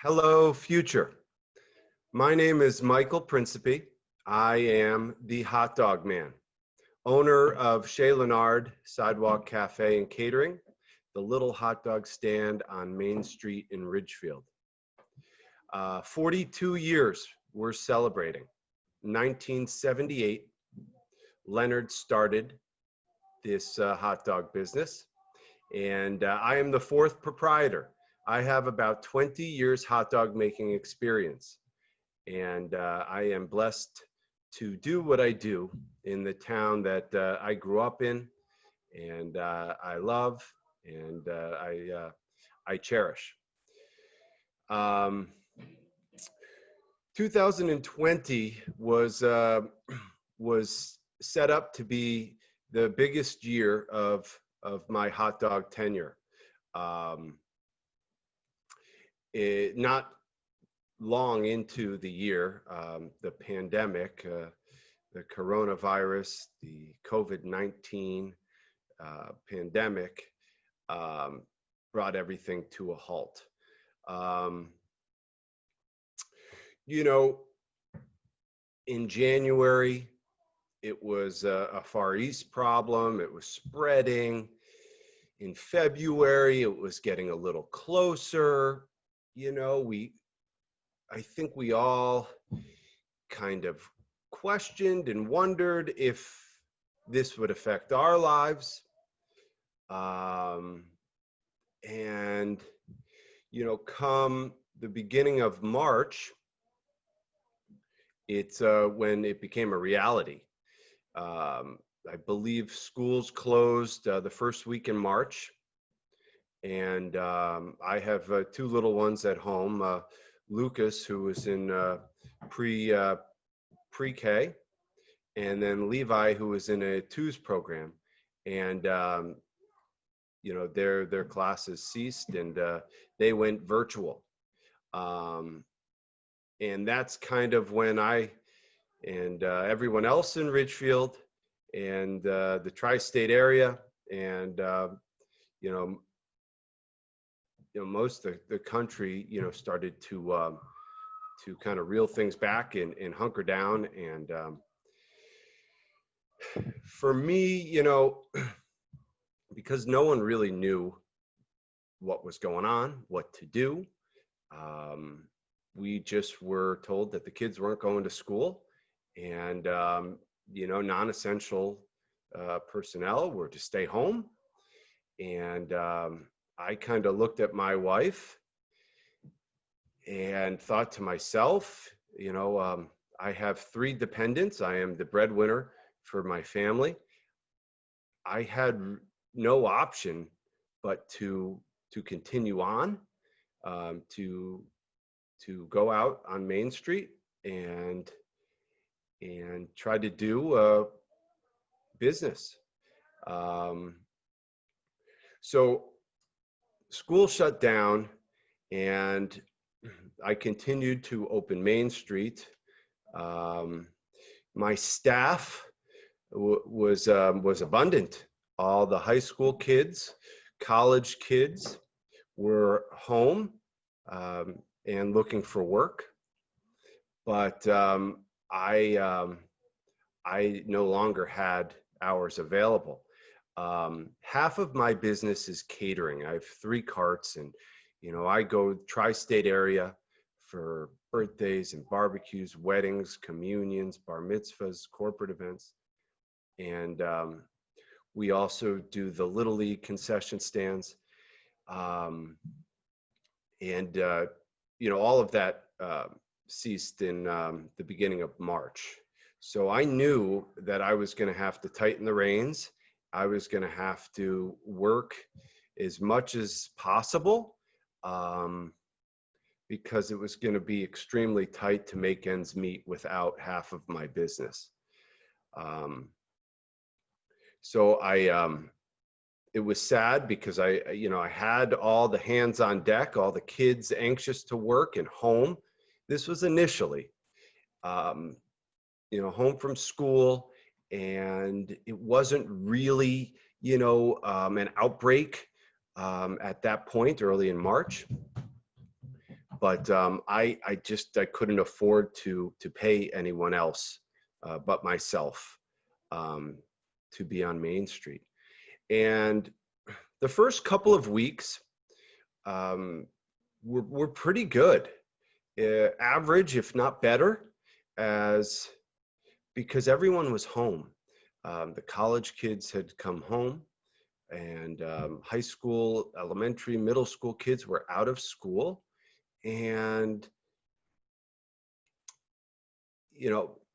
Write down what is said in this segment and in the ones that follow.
Hello, future. My name is Michael Principi. I am the hot dog man, owner of Chez Lenard Sidewalk Cafe and Catering, the little hot dog stand on Main Street in Ridgefield. 42 years we're celebrating. 1978, Leonard started this hot dog business, and I am the fourth proprietor. I have about 20 years hot dog making experience, and I am blessed to do what I do in the town that I grew up in, and I love, and I cherish. 2020 was set up to be the biggest year of my hot dog tenure. Not long into the year, the pandemic, the coronavirus, the COVID-19 pandemic brought everything to a halt. In January, it was a Far East problem. It was spreading. In February, it was getting a little closer. I think we all kind of questioned and wondered if this would affect our lives. Come the beginning of March, it's when it became a reality. I believe schools closed the first week in March. And I have two little ones at home, Lucas, who was in pre-K, and then Levi, who was in a twos program. And, their classes ceased, and they went virtual. And that's kind of when I and everyone else in Ridgefield and the tri-state area and, most of the country, started to kind of reel things back and hunker down. And for me, because no one really knew what was going on, what to do, we just were told that the kids weren't going to school, and non-essential personnel were to stay home. And I kind of looked at my wife and thought to myself, I have three dependents. I am the breadwinner for my family. I had no option but to continue on, to go out on Main Street and try to do business. So school shut down, and I continued to open Main Street. My staff was abundant. All the high school kids, college kids were home and looking for work, but I no longer had hours available. Half of my business is catering. I have 3 carts, and I go tri-state area for birthdays and barbecues, weddings, communions, bar mitzvahs, corporate events. And we also do the Little League concession stands. All of that ceased in the beginning of March. So I knew that I was going to have to tighten the reins. I was going to have to work as much as possible because it was going to be extremely tight to make ends meet without half of my business. So it was sad because I had all the hands on deck, all the kids anxious to work and home. This was initially, home from school, and it wasn't really, an outbreak at that point, early in March. but I couldn't afford to pay anyone else but myself to be on Main Street. And the first couple of weeks were pretty good, average, if not better, because everyone was home. The college kids had come home, and high school, elementary, middle school kids were out of school. And,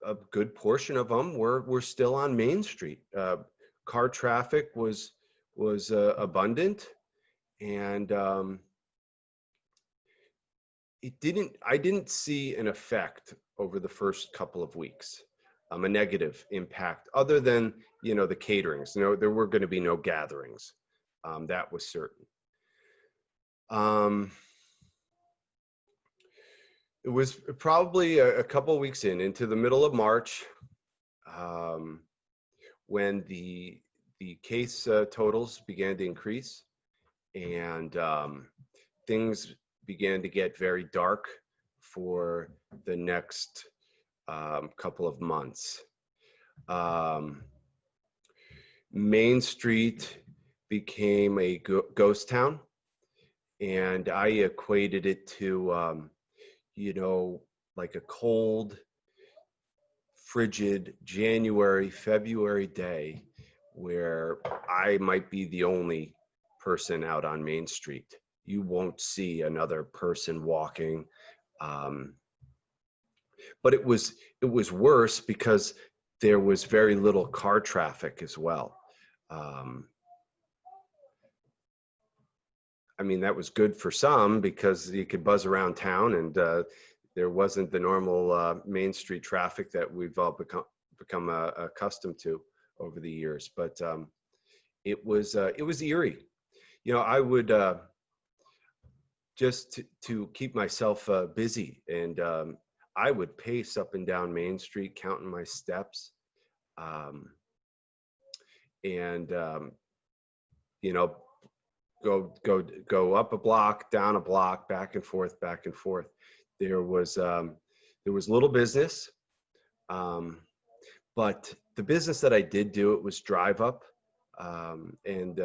a good portion of them were still on Main Street. Car traffic was abundant, and I didn't see an effect over the first couple of weeks, a negative impact, other than, the caterings. There were going to be no gatherings. That was certain. It was probably a couple of weeks into the middle of March, when the case totals began to increase, and things began to get very dark for the next couple of months. Main Street became a ghost town, and I equated it to like a cold, frigid January, February day where I might be the only person out on Main Street. You won't see another person walking. But it was worse because there was very little car traffic as well. That was good for some because you could buzz around town, and there wasn't the normal Main Street traffic that we've all become accustomed to over the years. But it was eerie. I would just to keep myself busy, and I would pace up and down Main Street, counting my steps, and go up a block, down a block, back and forth, back and forth. There was little business, but the business that I did do, it was drive up, and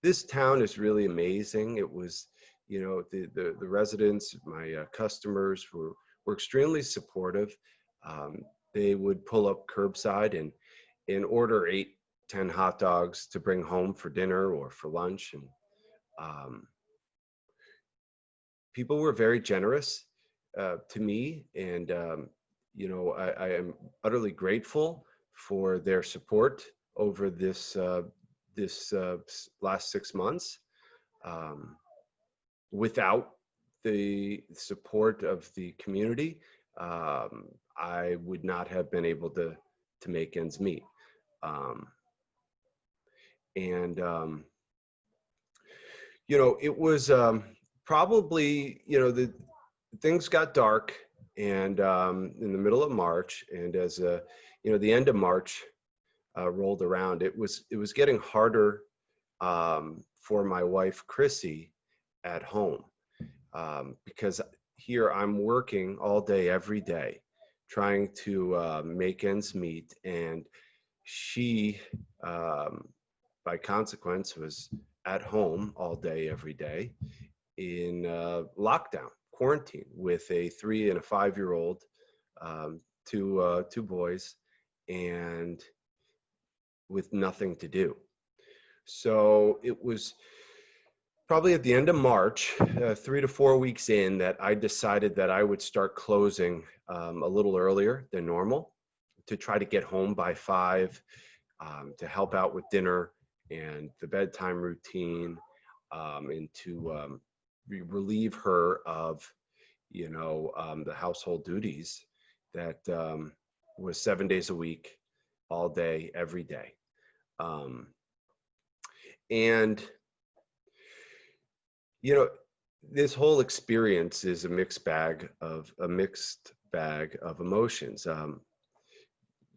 this town is really amazing. It was, the residents, my customers were extremely supportive. They would pull up curbside and order 8-10 hot dogs to bring home for dinner or for lunch. And people were very generous to me. And, I am utterly grateful for their support over this last 6 months. Without the support of the community, I would not have been able to make ends meet. It was probably, the things got dark, and in the middle of March, and as the end of March rolled around, it was getting harder for my wife Chrissy at home, because here I'm working all day every day trying to make ends meet, and she by consequence was at home all day every day in lockdown, quarantine, with a 3 and a 5-year-old, two boys, and with nothing to do. So it was probably at the end of March, 3 to 4 weeks in, that I decided that I would start closing a little earlier than normal to try to get home by 5, to help out with dinner and the bedtime routine, and to relieve her of, the household duties that was 7 days a week, all day, every day. And this whole experience is a mixed bag of emotions.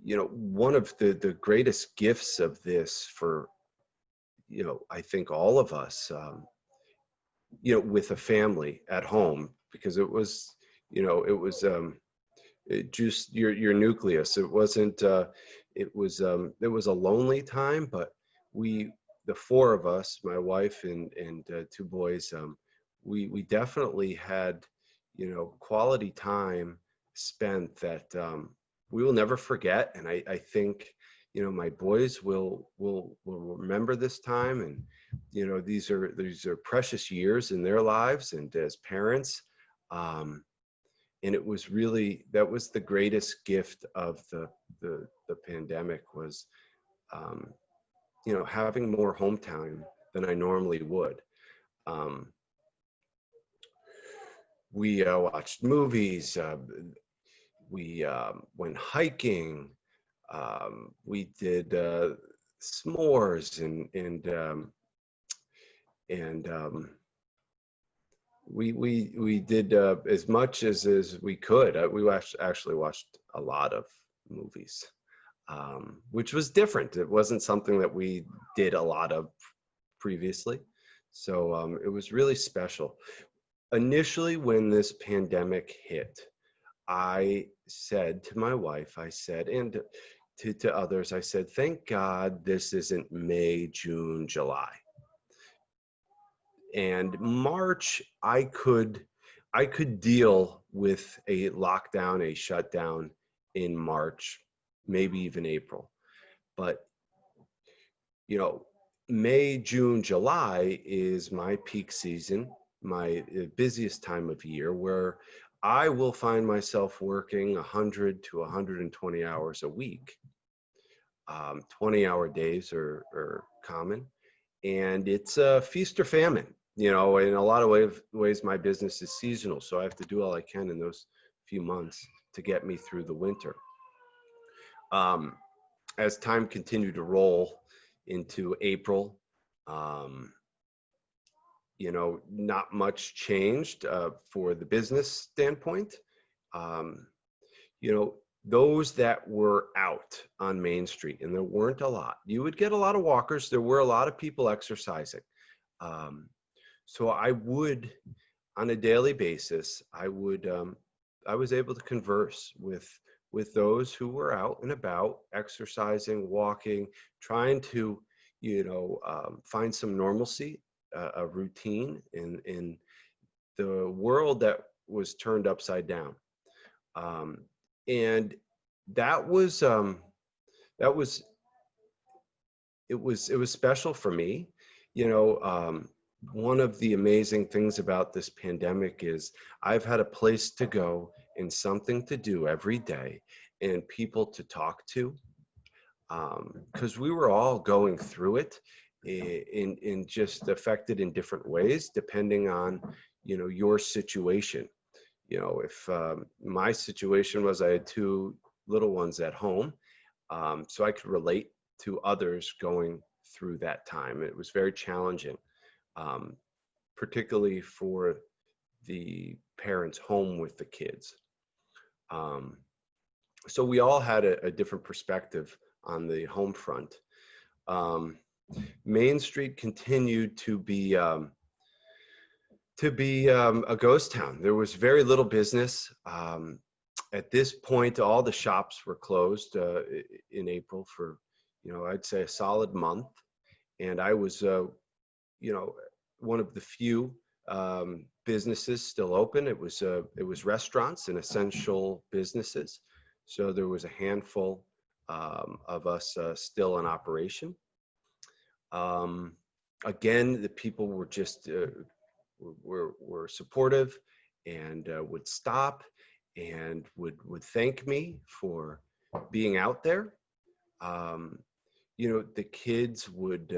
One of the greatest gifts of this for, I think all of us, with a family at home, because it was, it was just your nucleus. It wasn't. It was a lonely time, but the four of us, my wife and two boys, we definitely had, quality time spent that we will never forget. And I think, my boys will remember this time. And, these are precious years in their lives and as parents. And it was really, that was the greatest gift of the pandemic was, having more home time than I normally would. Um, we watched movies. We went hiking. We did s'mores and we did as much as we could. We actually watched a lot of movies, which was different. It wasn't something that we did a lot of previously. So it was really special. Initially, when this pandemic hit, I said to my wife, I said, and to others, I said, thank God this isn't May, June, July. And March, I could deal with a lockdown, a shutdown in March, maybe even April. But, May, June, July is my peak season, my busiest time of year, where I will find myself working 100 to 120 hours a week. 20-hour days are common, and it's a feast or famine. In a lot of ways, my business is seasonal, so I have to do all I can in those few months to get me through the winter. As time continued to roll into April, not much changed for the business standpoint. Those that were out on Main Street, and there weren't a lot. You would get a lot of walkers. There were a lot of people exercising. So I would, on a daily basis, I was able to converse with those who were out and about, exercising, walking, trying to, find some normalcy, a routine in the world that was turned upside down. And it was special for me. One of the amazing things about this pandemic is I've had a place to go and something to do every day and people to talk to, because we were all going through it in just affected in different ways depending on your situation. If my situation was I had two little ones at home, so I could relate to others going through that time. It was very challenging, particularly for the parents home with the kids. So we all had a different perspective on the home front. Main Street continued to be a ghost town. There was very little business. At this point, all the shops were closed in April for, I'd say a solid month. And I was, one of the few businesses still open. It was restaurants and essential businesses. So there was a handful of us still in operation. Again, the people were just were supportive and would stop and would thank me for being out there. The kids would,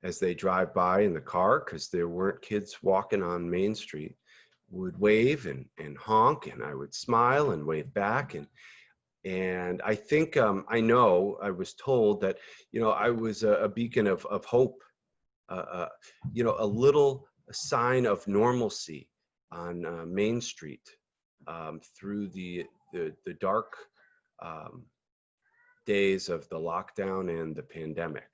as they drive by in the car, because there weren't kids walking on Main Street, would wave and honk, and I would smile and wave back. And I think, I was told that, I was a beacon of hope, a little sign of normalcy on Main Street through the dark days of the lockdown and the pandemic.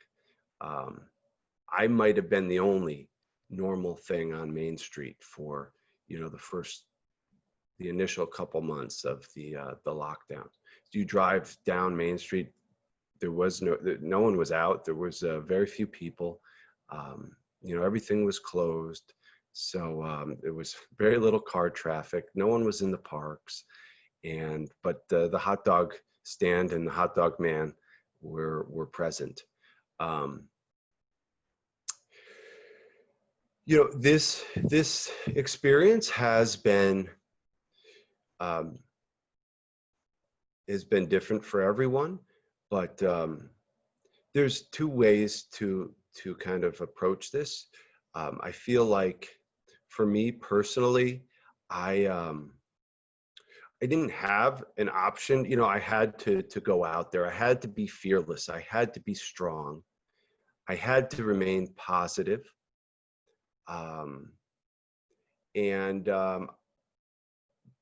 I might have been the only normal thing on Main Street for, the initial couple months of the lockdown. You drive down Main Street, there was no one was out. There was very few people. Everything was closed. So there was very little car traffic. No one was in the parks. But the hot dog stand and the hot dog man were present. This experience has been different for everyone, but there's two ways to kind of approach this. I feel like for me personally, I didn't have an option. I had to go out there. I had to be fearless. I had to be strong. I had to remain positive.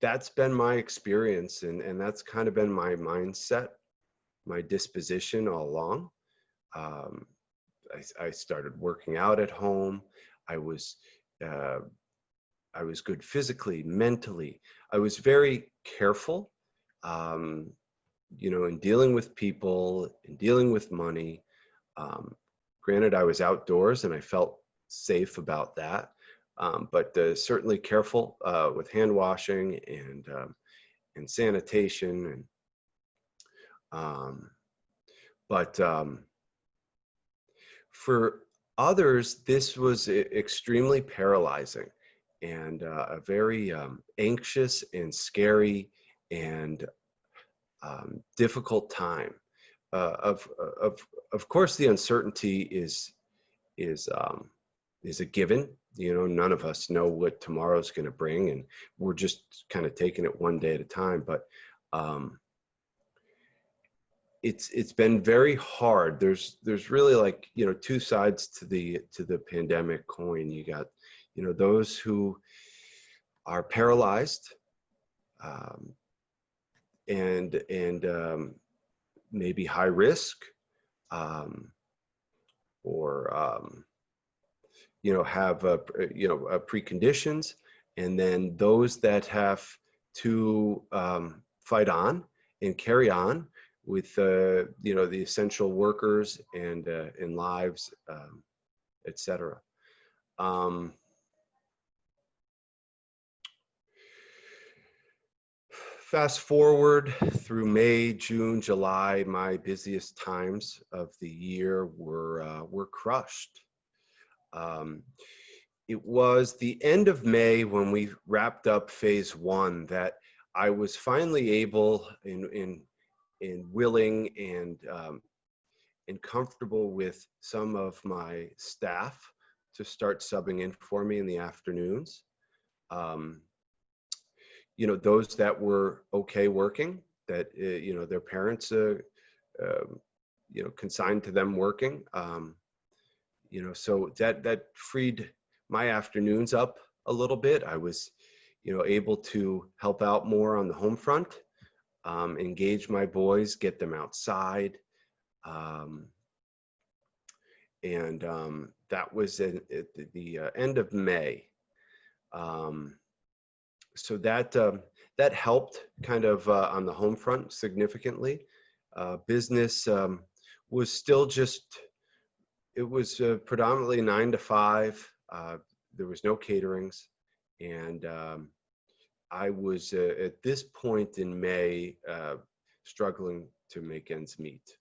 That's been my experience, and that's kind of been my mindset, my disposition all along. I started working out at home. I was good physically, mentally. I was very careful, in dealing with people, in dealing with money. Granted, I was outdoors and I felt safe about that, but certainly careful with hand washing and sanitation. But for others, this was extremely paralyzing and a very anxious and scary and difficult time. Of course, the uncertainty is a given. None of us know what tomorrow's going to bring, and we're just kind of taking it one day at a time. But it's been very hard. There's really two sides to the pandemic coin. You got those who are paralyzed and maybe high risk, or have preconditions, and then those that have to fight on and carry on with the essential workers and lives, etc. Fast forward through May, June, July, my busiest times of the year were crushed. It was the end of May when we wrapped up phase one that I was finally able and willing and comfortable with some of my staff to start subbing in for me in the afternoons. Those that were okay working, that their parents consigned to them working. So that freed my afternoons up a little bit. I was able to help out more on the home front, engage my boys, get them outside, and that was at the end of May. So that helped kind of on the home front significantly. Business was still it was predominantly 9 to 5. There was no caterings, and I was at this point in May struggling to make ends meet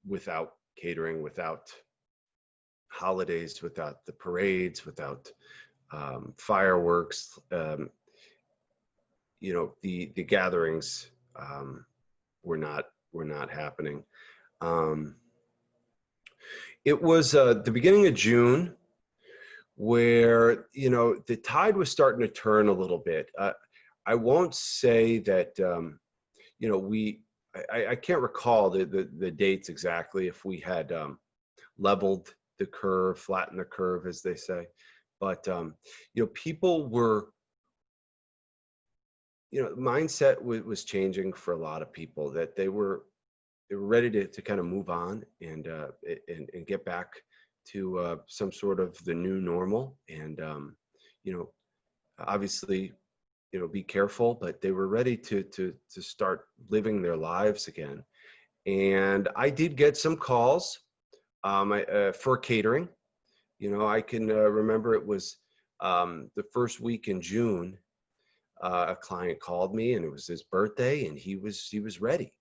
without catering, without holidays, without the parades, without fireworks. The gatherings were not happening. It was the beginning of June where the tide was starting to turn a little bit. I won't say that I can't recall the dates exactly, if we had leveled the curve, flattened the curve, as they say. But people were, mindset was changing for a lot of people, that they were ready to kind of move on and get back to some sort of the new normal, and obviously, be careful, but they were ready to start living their lives again. And I did get some calls for catering. I can remember it was the first week in June. A client called me, and it was his birthday, and he was ready.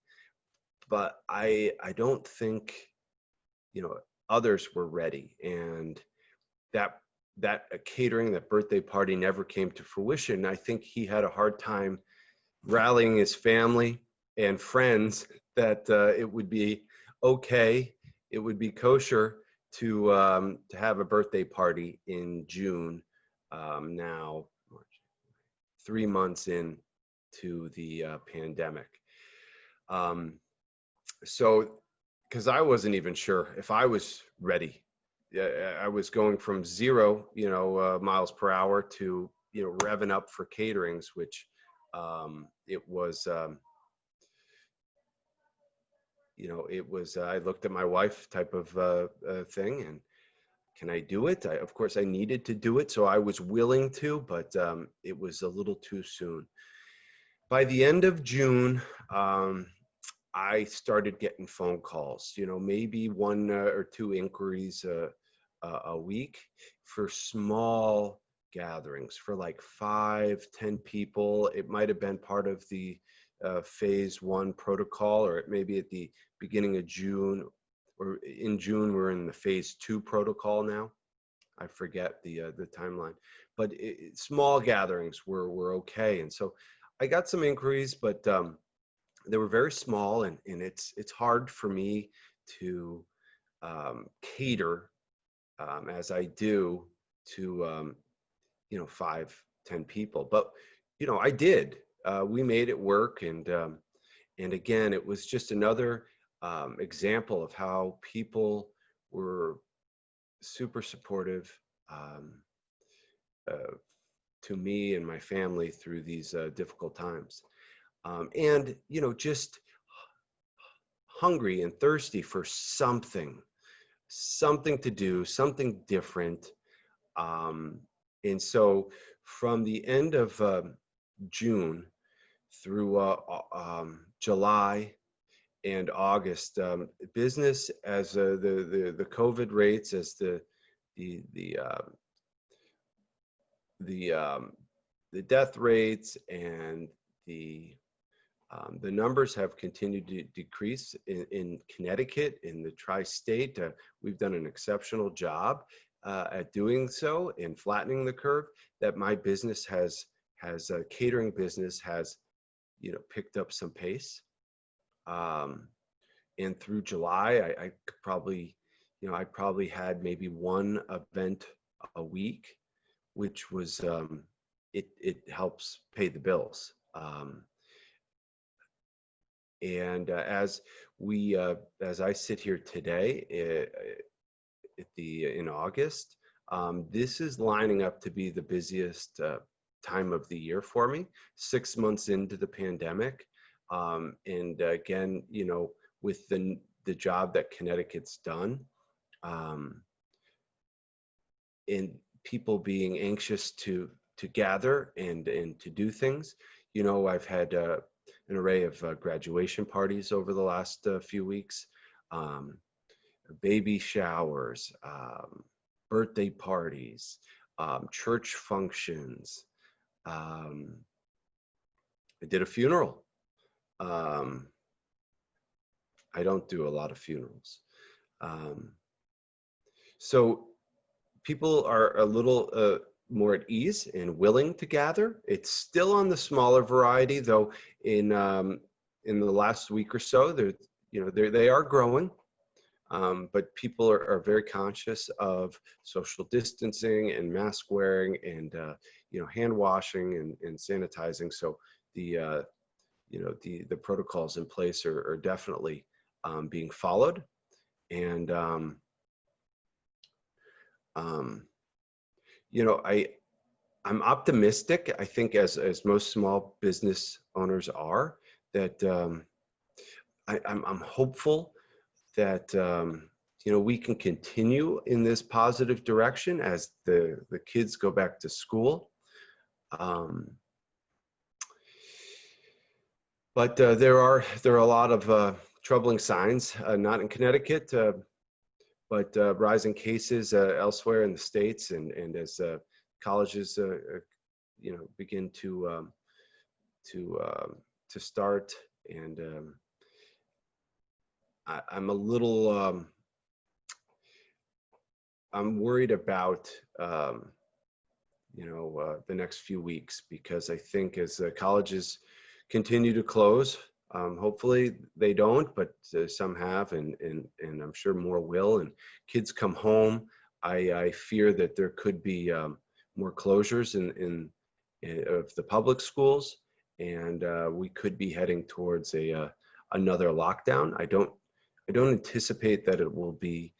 But I don't think others were ready, and that catering, that birthday party, never came to fruition. I think he had a hard time rallying his family and friends that it would be okay, it would be kosher to have a birthday party in June. Now, 3 months in to the pandemic. Um, so, because I wasn't even sure if I was ready. I was going from 0, miles per hour to, revving up for caterings, which it was, I looked at my wife type of thing, and can I do it? Of course, I needed to do it, so I was willing to, but it was a little too soon. By the end of June, I started getting phone calls, maybe one or two inquiries a week for small gatherings for like 5-10 people. It might have been part of the phase 1 protocol, or it may be at the beginning of June, or in June we're in the phase 2 protocol now. I forget the timeline, but small gatherings were okay. And so I got some inquiries, but they were very small, and it's hard for me to cater as I do to 5-10 people. But I did. We made it work, and again, it was just another example of how people were super supportive uh, to me and my family through these difficult times. And just hungry and thirsty for something to do, something different. And so from the end of June through July and August, business, as the COVID rates, as the death rates and the numbers have continued to decrease in Connecticut, in the tri-state. We've done an exceptional job at doing so and flattening the curve. That my business has catering business has, picked up some pace. And through July, I probably, I probably had maybe one event a week, which was it helps pay the bills. And as I sit here today, in August, this is lining up to be the busiest time of the year for me. 6 months into the pandemic, and again, with the job that Connecticut's done, and people being anxious to gather and to do things. I've had an array of graduation parties over the last few weeks, baby showers, birthday parties, church functions. I did a funeral. I don't do a lot of funerals. So people are a little more at ease and willing to gather. It's still on the smaller variety, though. In the last week or so, they are growing, but people are very conscious of social distancing and mask wearing and hand washing and sanitizing. So the protocols in place are definitely being followed, and I'm optimistic. I think as most small business owners are, that I'm hopeful that we can continue in this positive direction as the kids go back to school. But there are a lot of troubling signs, not in Connecticut, but rising cases elsewhere in the states, and as colleges, begin to start, and I'm a little I'm worried about the next few weeks, because I think as colleges continue to close, hopefully they don't, but some have, and I'm sure more will, and kids come home, I fear that there could be more closures of the public schools, and we could be heading towards another lockdown. I don't anticipate that it will be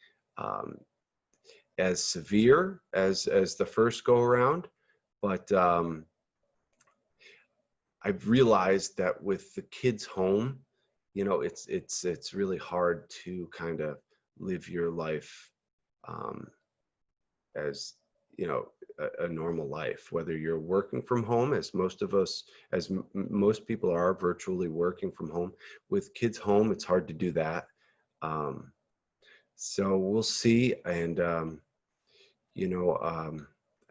as severe as the first go around, but I've realized that with the kids home, it's really hard to kind of live your life as a normal life, whether you're working from home, as most of us, most people are virtually working from home. With kids home, it's hard to do that. So we'll see, and I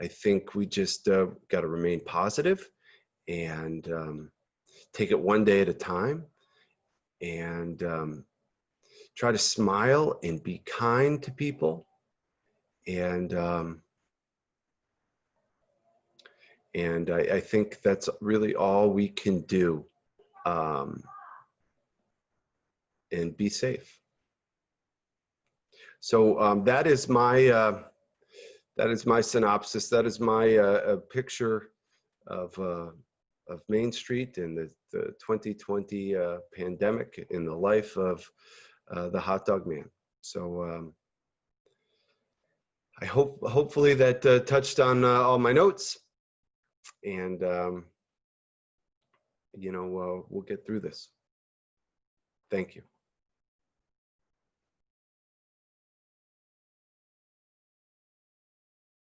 think we just got to remain positive and take it one day at a time, and try to smile and be kind to people, and I think that's really all we can do, and be safe. So that is my synopsis. That is my picture of Main Street and the 2020 pandemic in the life of the hot dog man. So I hopefully that touched on all my notes, and we'll get through this. Thank you.